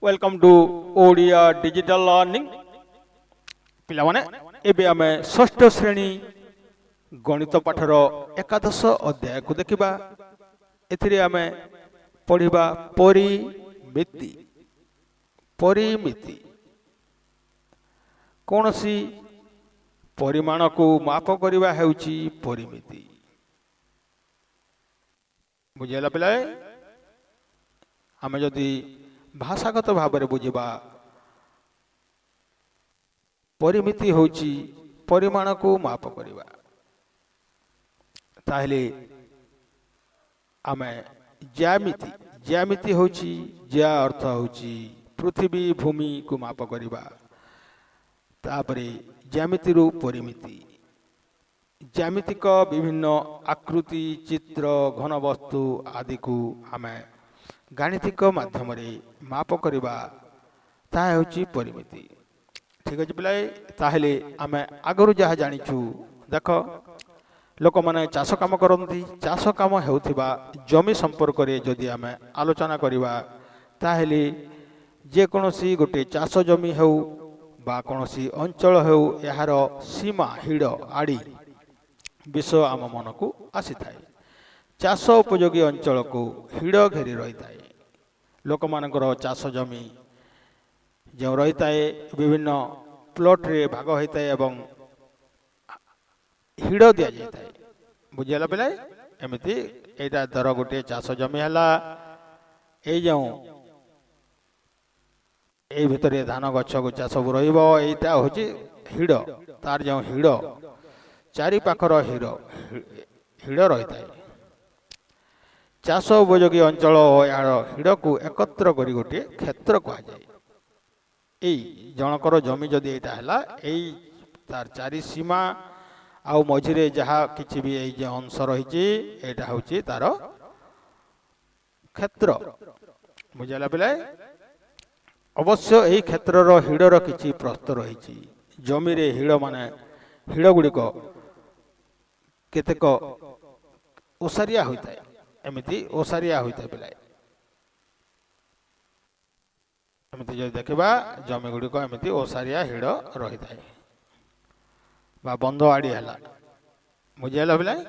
Welcome to Odia digital learning पिलामाने एबे आमे षष्ठ श्रेणी गणित पाठर एकादश अध्याय को देखिबा। एथिरे आमे पढ़िबा परिमिति। परिमिति कोनोसी परिमाण को माप करिबा हेउची परिमिति। बुझेला पिलाए आमे जदि भाषागत भाव में बुझा परिमिति होची परिमाण को माप करवा ताहले आमे ज्यामिति ज्यामिति होची ज्या अर्थ होची पृथ्वी भूमि को माप करवा तापरे ज्यामिति रु परिमिति ज्यामितिक विभिन्न आकृति चित्र घन वस्तु आदि को आमे गाणितिक माध्यम माप करवा ताहा होची परिमिति। ठीक अच्छे पिलाए ताहले आमे आगरु जहाँ जानिछु देख लोक माने चाष काम करती चाष काम हेउथिबा जमी संपर्क रे जदि आमे आलोचना करवा ताहले जे कोनोसी गोटे चाष जमी हेउ बा कोनोसी अंचल हेउ यार सीमा हिड़ आड़ी विषय आम मन को आसी थाए। चाष उपयोगी अंचल को हिड़ घेरी रही थाए। लोक मानकर चाष जमी जो रही थाए विभिन्न प्लॉट रे भाग होता है एवं हिड़ दि जाए। बुझेला बेले एमती एटा धर गोटे चाष जमी है जो ए भितर धान गछ गुचा सब रहा हूँ हिड़ तार जो हिड़ चारि पाखर हिड़ रही थाए। चाष उपयोगी अंचल यार हिड़ को एकत्र करी गोटे क्षेत्र कह जाए। यही जनकर जमी जदि यहाँ है तार चारि सीमा आउ मझिरे जहाँ किसी भी यही अंश रही हूँ तार क्षेत्र। बुझेला पिलाए अवश्य यही क्षेत्रर हिड़र किसी प्रस्थ रही जमी रे हिड़ माने हिड़ गुड़िक केतेक ओसारिया होता है एमती ओसारिया होता है पिलाए एमती जो देखा जमी गुड़िक एमती ओसारिया हिड़ रही थाए बा बंध आड़ी है। बुझेला पिलाए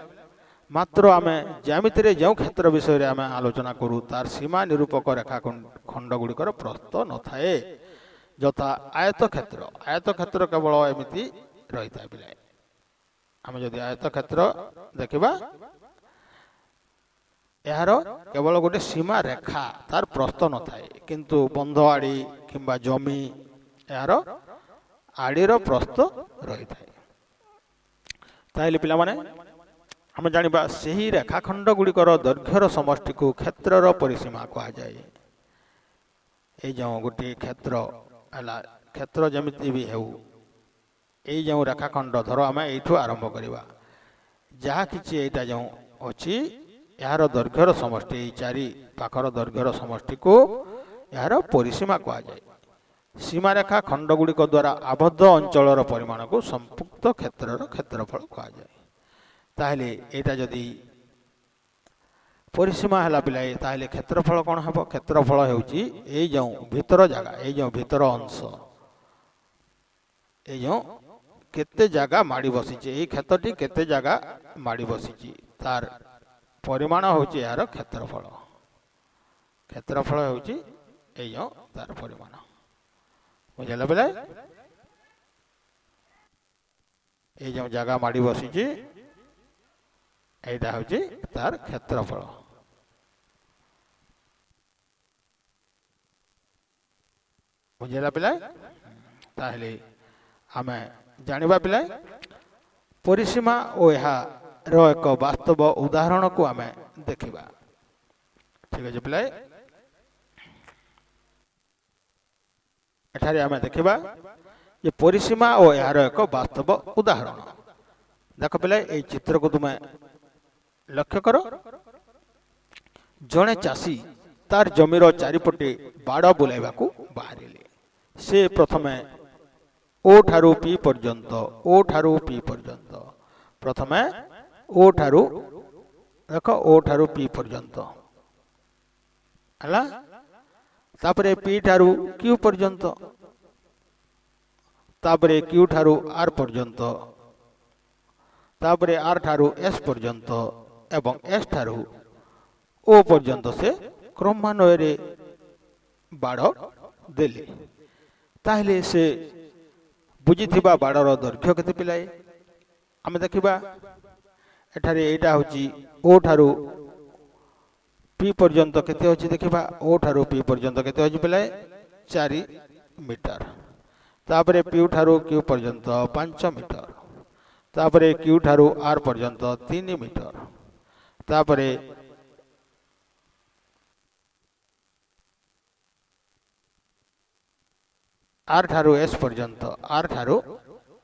मात्र आमे ज्यामिति रे जो क्षेत्र विषय रे आमे आलोचना करू तार सीमा निरूपक रेखा खंड गुड़िकर प्रस्थ न थाए जथा आयत क्षेत्र केवल एमती रही थाए पिलाए। आमे जदि आयत क्षेत्र देखिबा यार केवल गोटे सीमा रेखा तार प्रस्थ न थाए किंतु बंध आड़ी किंबा जमी यार आड़ीर प्रस्थ रही थाए। ताहले पिला माने हम जानिबा सही रेखाखंड गुड़िकर दैर्घ्यर समष्टि को क्षेत्रर परिसीमा कहा जाए। ए जो गोटे क्षेत्र है क्षेत्र जमिति भी हेउ यही जो रेखाखंड धर आम यू आरंभ करवा जहाँ कि यहाँ जो अच्छी यार दैर्घ्यर समष्टि चारि पाखर दैर्घ्यर समष्टि को यार परिसीमा कह जाए। सीमा रेखा खंड गुड़िक द्वारा आबद्ध अंचलर परिमाण को संपुक्त क्षेत्रर क्षेत्रफल कह जाए। ताहले एटा जदि परिसीमा है पिलाए ताहले क्षेत्रफल कौन हम क्षेत्रफल होउची ए जो भीतर जगह ए जो भीतर अंश ए जो केते जगह माड़ी बसी ये क्षेत्रटी केते जगह माड़ी बसी तार परिमाण होची यार क्षेत्रफल। क्षेत्रफल होची ए जो तार परिमाण। बुझेला बेले ए जो जगह माड़ी बसी एटा होची तार क्षेत्रफल। बुझेला पिलाए ताहले आमे जानिबा पिलाए परिसीमा और यार एक वास्तव उदाहरण को आमे देखिबा। ठीक है पिलाए एठारे आमे देखिबा ये परिसीमा और यार एक वास्तव उदाहरण। देख पिलाए ए चित्र को तुम्हें लक्ष्य कर जड़े चाषी तार जमीर चारिपटे बाड़ बुलाइबा को बाहर से प्रथमे ओ ठारू पी पर्यंत प्रथमे ओ ठारू देख ओ ठारू पी पर्यंत है तापरे पी ठारू क्यू पर्यंत, तापरे क्यू ठारू आर पर्यंत, तापरे आर ठारू एस पर्यंत एवं एस ठारू ओ पर्यंत से क्रमान्वय बाड़ देले ताहले से बुझिथिबा बाड़र दैर्घ्य केते पिलाए आमे देखिबा। एठारे एटा होची ओ ठारू पी पर्यंत केते होची देखिबा। ओ ठारू पी पर्यंत केते होची पिलाए 4 मीटर, तापरे पी ठारू क्यू पर्यंत 5 मीटर, तापरे क्यू ठारू आर पर्यंत 3 मीटर, तापरे आर ठारू एस पर्यंत, आर ठारू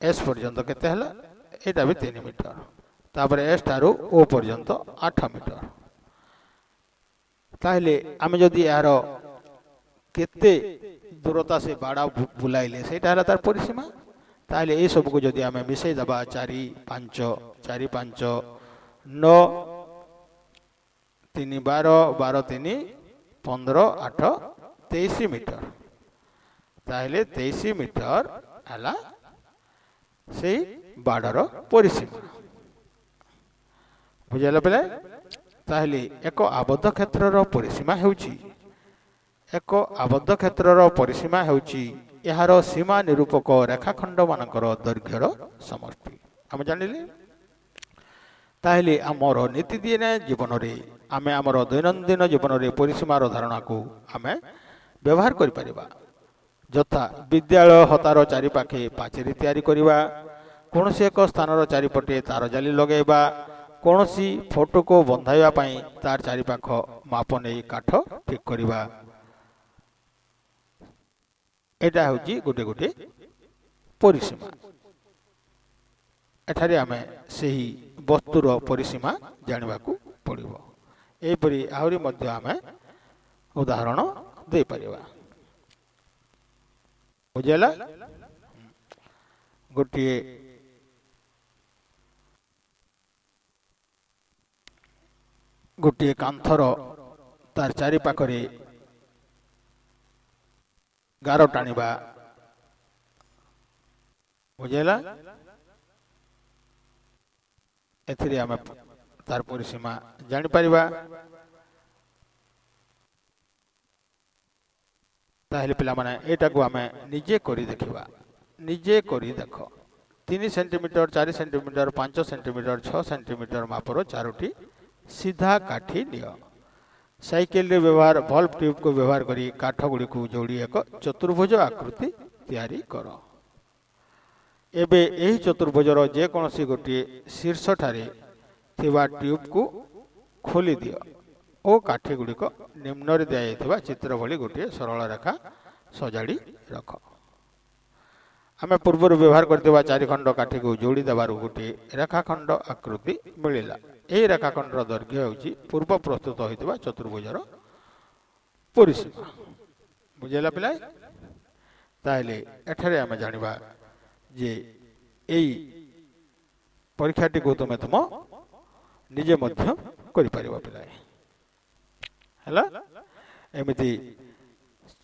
एस पर्यंत केते हला एटा भी 3 मीटर, तापरे एस ठारू ओ पर्यंत 8 मीटर। ताहले आमे जदि यार केते दूरता से बाड़ा बुलाइले सेटा हला तार परिसीमा। ताहले ए सब को जदि आमे मिसै दबा 4 5 4 5 9 3 12 12 3 15 8 23 मीटर, ताहले 23 मीटर हला से बाड़र परिसीमा। बुझाला पिला। ताहले एक आबद्ध क्षेत्रर परिसीमा हेउची, एक आबद्ध क्षेत्रर परिसीमा हेउची एहार सीमा निरूपक रेखाखंड मानकर दैर्घ्यर समष्टि। आम जानिले। ताहले आमर नीतिदिन जीवन रे आमे आमर दैनंदिन जीवन रे परिसीमार धारणा को आमे व्यवहार करि परिबा। यथा विद्यालय हतार चारिपाखे पाचेरी तैयारी करिबा, कोनोसी एक स्थानर चारिपटे तार जाली लगेबा, कोनोसी फोटो को बंधाइबा पई तार चारिपाख माप नै काठ ठीक करिबा। एटा होची गोटे गोटे परिसीमा। एठारे आमे सेही वस्तुर परिसीमा जानिबाकू पड़िबो। एपरि आहुरी मध्य आमे उदाहरण दे परिबा। बुझेला। गोटे गोटे कांथर तार चारि पाखरे गार टाणिबा। बुझेला। एथिरे आमे तार परिसीमा जानि परिबा। ताहले पिला माने एटा को आमे निजे करी देखिबा। निजे करी देखो 3 सेंटीमीटर 4 सेंटीमीटर 5 सेंटीमीटर 6 सेंटीमीटर मापर 4टी सीधा काठी नियो। साइकिल रे व्यवहार बल्ब ट्यूब को व्यवहार करी काठ गुडी को जोड़ी एक चतुर्भुज आकृति तैयारी करो। एबे एही चतुर्भुजर जे कोनसी गोटी शीर्ष ठारे थिबा ट्यूब को खोली दियो ओ काठी गुडी को निम्न रे दिया चित्र भली गोटे सरल रेखा सजाड़ी रख। आमे पूर्व व्यवहार करथिबा 4 खंड काठी को जोड़ी देबार गोटे रेखाखंड आकृति मिलिला। एही रेखाखंडर दैर्घ्य होची पूर्व प्रस्तुत होइतबा चतुर्भुजर परिसीमा। बुझेला पिला। ताहले एठारे आमे जानिबा जे एई परीक्षाटी को तुम निजे मध्य करि परिबा पिला। हला एमिति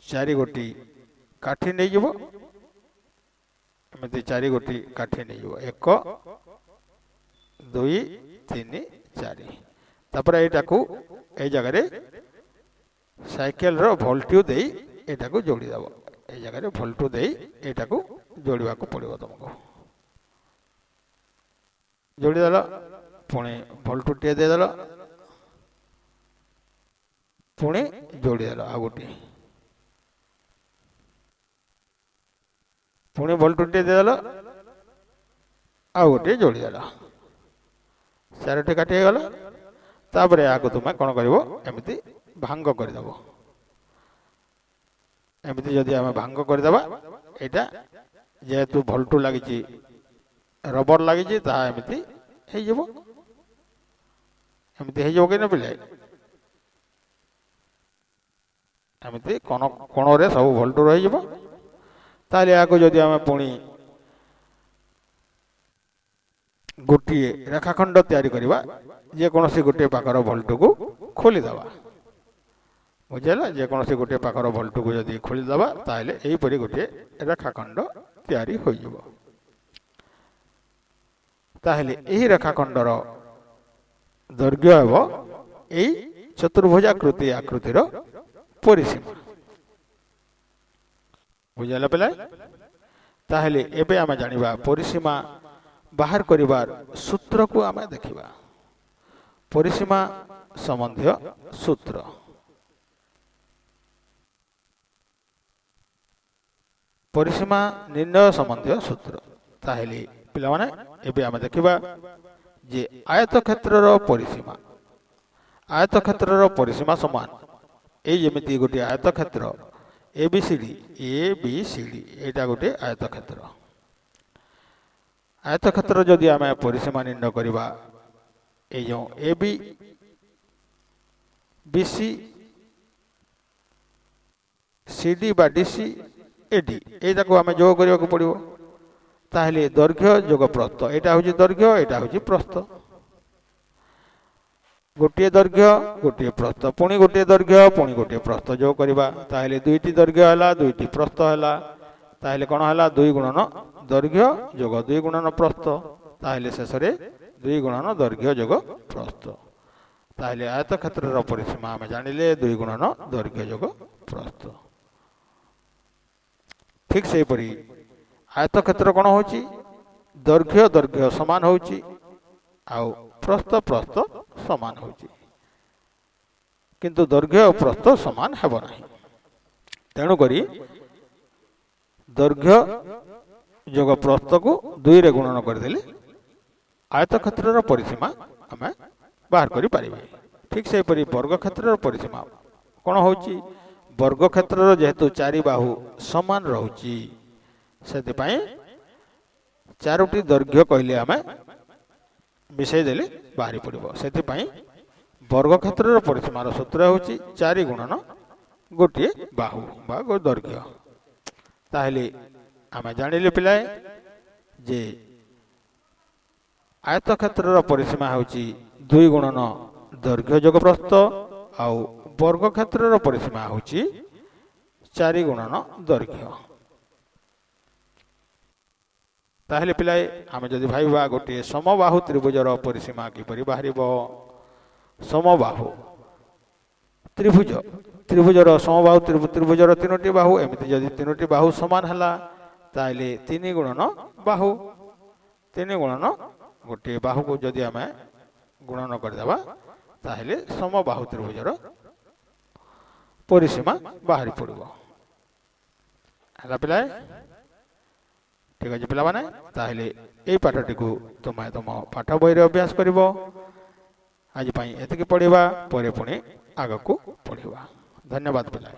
4 गोटी काठी नै जबो। एमिति 4 गोटी काठी नै जबो 1 2 3 4। तापर एटा को ए जगह रे साइकिल रो वोल्ट्यू देई एटा को जोड़ी दबो। ए जगह रे वोल्ट्यू देई एटा को जोड़िबा को पड़िबो तुमको। जोड़ी दलो पुणे वोल्ट्यू टे दे दलो पुणे जोड़ी दलो आ गोटी पुणे वोल्ट्यू टे दे दलो आ गोटी जोड़ी दलो 4टी काटी गला। तापरे आको तुमे कोन करिवो एमिति भांग करि दबो। एमिति जदि आमे भांग करि दबा एटा जेतु वोल्ट्यू लागि छि रबर लागि छि ता एमिति हे जबो। एमिति हे जबो कि न पिले। एमिति कोन कोन रे सब वोल्ट्यू रहि जबो। ताले आको जदि आमे पुणी गोटे रेखाखंड तैयारी करिबा जे कोनोसी गोटे पाकर वोल्ट्यू को खोली दबा। ବୁଝିଲା ଯେକୌଣସି ଗୋଟିଏ ପାଖର ଭଲ୍ଟକୁ ଯଦି ଖୋଲିଦେବା ତାହେଲେ ଏହିପରି ଗୋଟିଏ ରେଖାଖଣ୍ଡ ତିଆରି ହୋଇଯିବ। ତାହେଲେ ଏହି ରେଖାଖଣ୍ଡର ଦୈର୍ଘ୍ୟ ହେବ ଏହି ଚତୁର୍ଭୁଜାକୃତି ଆକୃତିର ପରିସୀମା। ବୁଝିଲା ପିଲା? ତାହେଲେ ଏବେ ଆମେ ଜାଣିବା ପରିସୀମା ବାହାର କରିବାର ସୂତ୍ରକୁ ଆମେ ଦେଖିବା। ପରିସୀମା ସମ୍ବନ୍ଧୀୟ ସୂତ୍ର। ପରିସୀମା ନିର୍ଣ୍ଣୟ ସମ୍ବନ୍ଧୀୟ ସୂତ୍ର। ତାହେଲେ ପିଲାମାନେ ଏବେ ଆମେ ଦେଖିବା ଯେ ଆୟତକ୍ଷେତ୍ରର ପରିସୀମା। ଆୟତକ୍ଷେତ୍ରର ପରିସୀମା ସମାନ ଏଇ ଯେମିତି ଗୋଟିଏ ଆୟତକ୍ଷେତ୍ର ABCD ଏଇଟା ଗୋଟିଏ ଆୟତକ୍ଷେତ୍ର। ଆୟତକ୍ଷେତ୍ର ଯଦି ଆମେ ପରିସୀମା ନିର୍ଣ୍ଣୟ କରିବା এই ଯେଉଁ AB BC CD ବା DC AD এইଟାକୁ ଆମେ ଯୋଗ କରିବାକୁ ପଡ଼ିବ। ତାହେଲେ ଦୈର୍ଘ୍ୟ ଯୋଗ ପ୍ରସ୍ଥ ଏଇଟା ହେଉଛି ଦୈର୍ଘ୍ୟ ଏଇଟା ହେଉଛି ପ୍ରସ୍ଥ। ଗୋଟିଏ ଦୈର୍ଘ୍ୟ ଗୋଟିଏ ପ୍ରସ୍ଥ ପୁଣି ଗୋଟିଏ ଦୈର୍ଘ୍ୟ ପୁଣି ଗୋଟିଏ ପ୍ରସ୍ଥ ଯୋଗ କରିବା ତାହେଲେ ଦୁଇଟି ଦୈର୍ଘ୍ୟ ହେଲା ଦୁଇଟି ପ୍ରସ୍ଥ ହେଲା। ତାହେଲେ କ'ଣ ହେଲା 2 ଗୁଣନ ଦୈର୍ଘ୍ୟ ଯୋଗ 2 ଗୁଣନ ପ୍ରସ୍ଥ। ତାହେଲେ ଶେଷରେ 2 ଗୁଣନ ଦୈର୍ଘ୍ୟ ଯୋଗ ପ୍ରସ୍ଥ। ତାହେଲେ ଆୟତକ୍ଷେତ୍ରର ପରିସୀମା ଆମେ ଜାଣିଲେ 2 ଗୁଣନ ଦୈର୍ଘ୍ୟ ଯୋଗ ପ୍ରସ୍ଥ। ଠିକ୍ ସେହିପରି ଆୟତକ୍ଷେତ୍ର କ'ଣ ହେଉଛି ଦୈର୍ଘ୍ୟ ଦୈର୍ଘ୍ୟ ସମାନ ହେଉଛି ଆଉ ପ୍ରସ୍ଥ ପ୍ରସ୍ଥ ସମାନ ହେଉଛି କିନ୍ତୁ ଦୈର୍ଘ୍ୟ ଓ ପ୍ରସ୍ଥ ସମାନ ହେବ ନାହିଁ। ତେଣୁକରି ଦୈର୍ଘ୍ୟ ଯୋଗ ପ୍ରସ୍ଥକୁ 2ରେ ଗୁଣନ କରିଦେଲେ ଆୟତକ୍ଷେତ୍ରର ପରିସୀମା ଆମେ ବାହାର କରିପାରିବା। ଠିକ୍ ସେହିପରି ବର୍ଗକ୍ଷେତ୍ରର ପରିସୀମା କ'ଣ ହେଉଛି ବର୍ଗକ୍ଷେତ୍ରର ଯେହେତୁ 4 ବାହୁ ସମାନ ରହୁଛି ସେଥିପାଇଁ 4ଟି ଦୈର୍ଘ୍ୟ କହିଲେ ଆମେ ମିଶାଇ ଦେଲେ ବାହାରି ପଡ଼ିବ। ସେଥିପାଇଁ ବର୍ଗକ୍ଷେତ୍ରର ପରିସୀମାର ସୂତ୍ର ହେଉଛି 4 ଗୁଣନ ଗୋଟିଏ ବାହୁ ବା ଦୈର୍ଘ୍ୟ। ତାହେଲେ ଆମେ ଜାଣିଲେ ପିଲାଏ ଯେ ଆୟତକ୍ଷେତ୍ରର ପରିସୀମା ହେଉଛି 2 ଗୁଣନ ଦୈର୍ଘ୍ୟ ଯୋଗ ପ୍ରସ୍ଥ ଆଉ ବର୍ଗକ୍ଷେତ୍ରର ପରିସୀମା ହେଉଛି 4 ଗୁଣନ ଦୈର୍ଘ୍ୟ। ତାହେଲେ ପିଲାଏ ଆମେ ଯଦି ଭାବିବା ଗୋଟିଏ ସମବାହୁ ତ୍ରିଭୁଜର ପରିସୀମା କିପରି ବାହାରିବ। ସମବାହୁ ତ୍ରିଭୁଜର ସମବାହୁ ତ୍ରିଭୁଜର 3ଟି ବାହୁ ଏମିତି ଯଦି 3ଟି ବାହୁ ସମାନ ହେଲା ତାହେଲେ 3 ଗୁଣନ ବାହୁ 3 ଗୁଣନ ଗୋଟିଏ ବାହୁକୁ ଯଦି ଆମେ ଗୁଣନ କରିଦେବା ତାହେଲେ ସମବାହୁ ତ୍ରିଭୁଜର ପରିସୀମା ବାହାରି ପଡ଼ିବ। ହେଲା ପିଲାଏ? ଠିକ୍ ଅଛି ପିଲାମାନେ ତାହେଲେ ଏଇ ପାଠଟିକୁ ତୁମେ ତୁମ ପାଠ ବହିରେ ଅଭ୍ୟାସ କରିବ। ଆଜି ପାଇଁ ଏତିକି ପଢ଼ିବା ପରେ ପୁଣି ଆଗକୁ ପଢ଼ିବା। ଧନ୍ୟବାଦ ପିଲାଏ।